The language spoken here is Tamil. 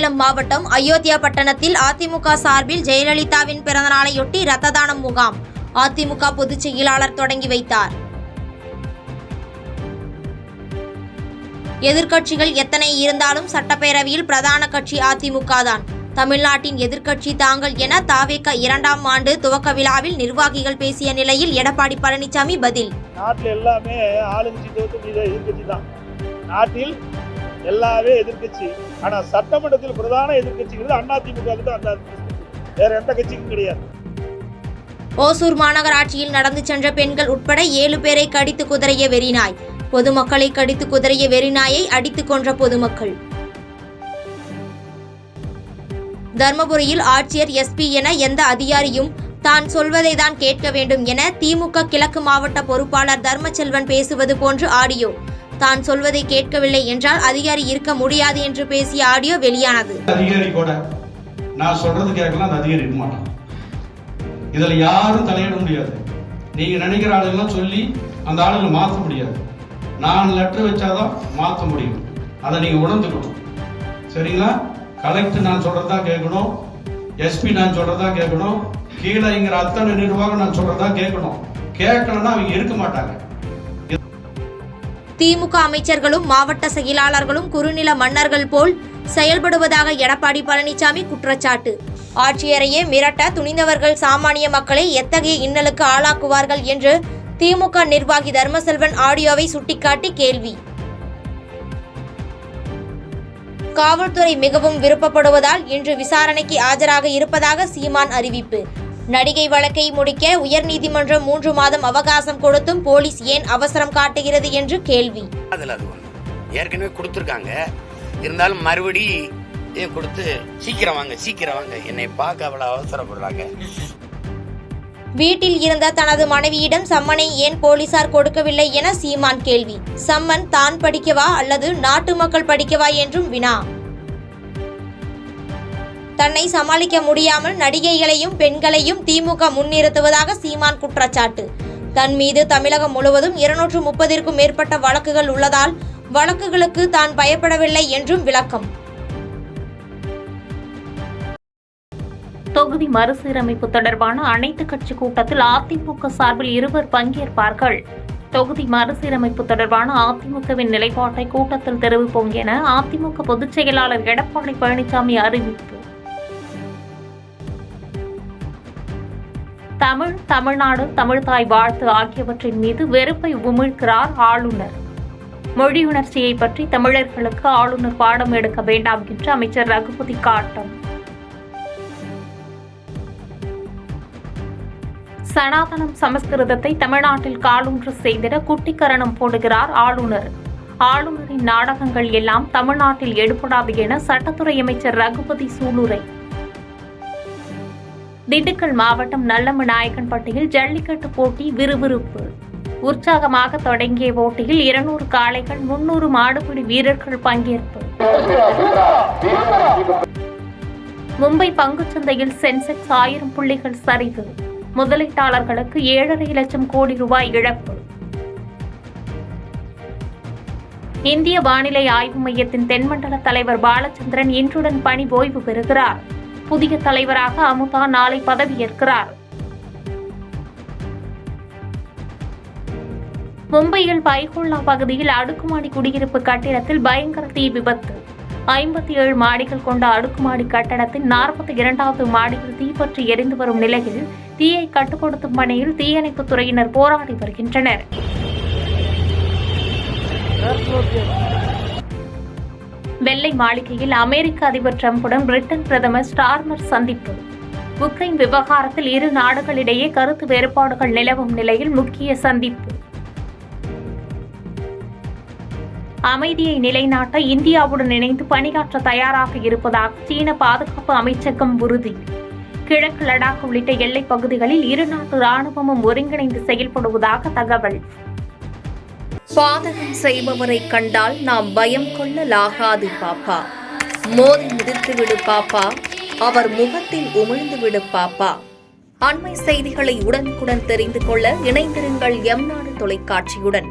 சேலம் மாவட்டம் அயோத்தியா பட்டணத்தில் அதிமுக சார்பில் ஜெயலலிதாவின் பிறந்தநாளையொட்டி இரத்த தானம் முகாம் அதிமுக பொதுச் செயலாளர் தொடங்கி வைத்தார். எதிர்க்கட்சிகள் எத்தனை இருந்தாலும் சட்டப்பேரவையில் பிரதான கட்சி அதிமுக தான். தமிழ்நாட்டின் எதிர்க்கட்சி தாங்கள் என தாவேக 2ஆம் ஆண்டு துவக்க விழாவில் நிர்வாகிகள் பேசிய நிலையில் எடப்பாடி பழனிசாமி பதில். நாட்டில் எல்லாமே ஆளுங்கட்சி எதிர்க்கட்சி தான். நாட்டில் எல்லாமே எதிர்க்கட்சி. ஆனா சட்டமன்றத்தில் பிரதான எதிர்க்கட்சிங்கிறது அதிமுக தான். வேற எந்த கட்சிக்கும் கிடையாது. ஓசூர் மாநகராட்சியில் நடந்து சென்ற பெண்கள் உட்பட 7 பேரை கடித்து குதறிய வெறிநாய். பொதுமக்களை கடித்து குதறிய வெறிநாயை அடித்துக் கொன்ற பொதுமக்கள். தர்மபுரியில் ஆட்சியர் எஸ்பி என எந்த அதிகாரியும் தான் சொல்வதை தான் கேட்க வேண்டும் என திமுக கிழக்கு மாவட்ட பொறுப்பாளர் தர்மச்செல்வன் பேசுவது போன்று ஆடியோ. தான் சொல்வதை கேட்கவில்லை என்றால் அதிகாரி இருக்க முடியாது என்று பேசிய ஆடியோ வெளியானது. அதிகாரி கூட நான் சொல்றது கேட்கலாம், அந்த அதிகாரி இருக்க மாட்டான். இதுல யாரும் தலையிட முடியாது. நீங்க நினைக்கிற ஆளுங்கெல்லாம் சொல்லி அந்த ஆளுங்களை மாற்ற முடியாது. நான் லெட்டர் வச்சாதான் மாற்ற முடியும். அதை நீங்க உணர்ந்துக்கணும். சரிங்களா? கலெக்டர் நான் சொல்றதா கேட்கணும், எஸ்பி நான் சொல்றதா கேட்கணும், கீழேங்கிற அத்தனை நிர்வாகம் நான் சொல்றதா கேட்கணும். கேட்கலன்னா அவங்க இருக்க மாட்டாங்க. திமுக அமைச்சர்களும் மாவட்ட செயலாளர்களும் குறுநில மன்னர்கள் போல் செயல்படுவதாக எடப்பாடி பழனிசாமி குற்றச்சாட்டு. ஆட்சியரையே மிரட்ட துணிந்தவர்கள் சாமானிய மக்களை எத்தகைய இன்னலுக்கு ஆளாக்குவார்கள் என்று திமுக நிர்வாகி தர்மசெல்வன் ஆடியோவை சுட்டிக்காட்டி கேள்வி. காவல்துறை மிகவும் விருப்பப்படுவதால் இன்று விசாரணைக்கு ஆஜராக இருப்பதாக சீமான் அறிவிப்பு. நடிகை வழக்கை முடிக்க உயர்நீதிமன்றம் 3 மாதம் அவகாசம் கொடுத்தும் போலீஸ் ஏன் அவசரம் காட்டுகிறது என்று கேள்வி. ஏற்கனவே கொடுத்திருக்காங்க, இருந்தாலும் மறுபடி கொடுத்து சீக்கிரம் வாங்க என்னை பார்க்க அவ்வளவு அவசரப்படுறாங்க. வீட்டில் இருந்த தனது மனைவியிடம் சம்மனை ஏன் போலீசார் கொடுக்கவில்லை என சீமான் கேள்வி. சம்மன் தான் படிக்கவா அல்லது நாட்டு மக்கள் படிக்கவா என்றும் வினா. தன்னை சமாளிக்க முடியாமல் நடிகைகளையும் பெண்களையும் திமுக முன்னிறுத்துவதாக சீமான் குற்றச்சாட்டு. தன் மீது தமிழகம் முழுவதும் 230ற்கும் மேற்பட்ட வழக்குகள் உள்ளதால் வழக்குகளுக்கு தான் பயப்படவில்லை என்றும் விளக்கம். தொகுதி மறுசீரமைப்பு தொடர்பான அனைத்து கட்சி கூட்டத்தில் அதிமுக சார்பில் 2 பங்கேற்பார்கள். தொகுதி மறுசீரமைப்பு தொடர்பான அதிமுகவின் நிலைப்பாட்டை கூட்டத்தில் தெரிவிப்போம் என அதிமுக பொதுச் செயலாளர் எடப்பாடி பழனிசாமி அறிவிப்பு. தமிழ்நாடு, தமிழ்தாய் வாழ்த்து ஆகியவற்றின் மீது வெறுப்பை உமிழ்கிறார் ஆளுநர். மொழியுணர்ச்சியை பற்றி தமிழர்களுக்கு ஆளுநர் பாடம் எடுக்க வேண்டாம் என்று அமைச்சர் ரகுபதி காட்டம். சனாதனம் சமஸ்கிருதத்தை தமிழ்நாட்டில் காலூன்று செய்திட குட்டிக்கரணம் போடுகிறார் ஆளுநர். ஆளுநரின் நாடகங்கள் எல்லாம் தமிழ்நாட்டில் எடுபடாது என சட்டத்துறை அமைச்சர் ரகுபதி சூளுரை. திண்டுக்கல் மாவட்டம் நல்லமநாயக்கன்பட்டியில் ஜல்லிக்கட்டு போட்டி விறுவிறுப்பு. உற்சாகமாக தொடங்கிய போட்டியில் 200 காளைகள், 300 மாடுபிடி வீரர்கள் பங்கேற்பு. மும்பை பங்குச்சந்தையில் சென்செக்ஸ் 1000 புள்ளிகள் சரிவு. முதலீட்டாளர்களுக்கு 7.5 லட்சம் கோடி ரூபாய் இழப்பு. இந்திய வானிலை ஆய்வு மையத்தின் தென்மண்டல தலைவர் பாலச்சந்திரன் இன்றுடன் பணி ஓய்வு பெறுகிறார். புதிய தலைவராக அமுதா நாளை பதவியேற்கிறார். மும்பையில் பைகுல்லா பகுதியில் அடுக்குமாடி குடியிருப்பு கட்டிடத்தில் பயங்கர தீ விபத்து. 57 மாடிகள் கொண்ட அடுக்குமாடி கட்டடத்தின் 42வது மாடியில் தீப்பற்றி எரிந்து வரும் நிலையில் தீயை கட்டுப்படுத்தும் பணியில் தீயணைப்பு துறையினர் போராடி வருகின்றனர். வெள்ளை மாளிகையில் அமெரிக்க அதிபர் டிரம்புடன் பிரிட்டன் பிரதமர் ஸ்டார்மர் சந்திப்பு. உக்ரைன் விவகாரத்தில் 2 நாடுகளிடையே கருத்து வேறுபாடுகள் நிலவும் நிலையில் முக்கிய சந்திப்பு. அமைதியை நிலைநாட்ட இந்தியாவுடன் இணைந்து பணியாற்ற தயாராக இருப்பதாக சீன பாதுகாப்பு அமைச்சகம் உறுதி. கிழக்கு லடாக் உள்ளிட்ட எல்லைப் பகுதிகளில் 2 நாட்டு ராணுவமும் ஒருங்கிணைந்து செயல்படுவதாக தகவல். பாதகம் செய்பவரை கண்டால் நாம் பயம் கொள்ளலாகாது பாப்பா. மோதி மிதித்துவிடு பாப்பா, அவர் முகத்தில் உமிழ்ந்துவிடு பாப்பா. அண்மை செய்திகளை உடனுக்குடன் தெரிந்து கொள்ள இணைந்திருங்கள் எம் நாடு தொலைக்காட்சியுடன்.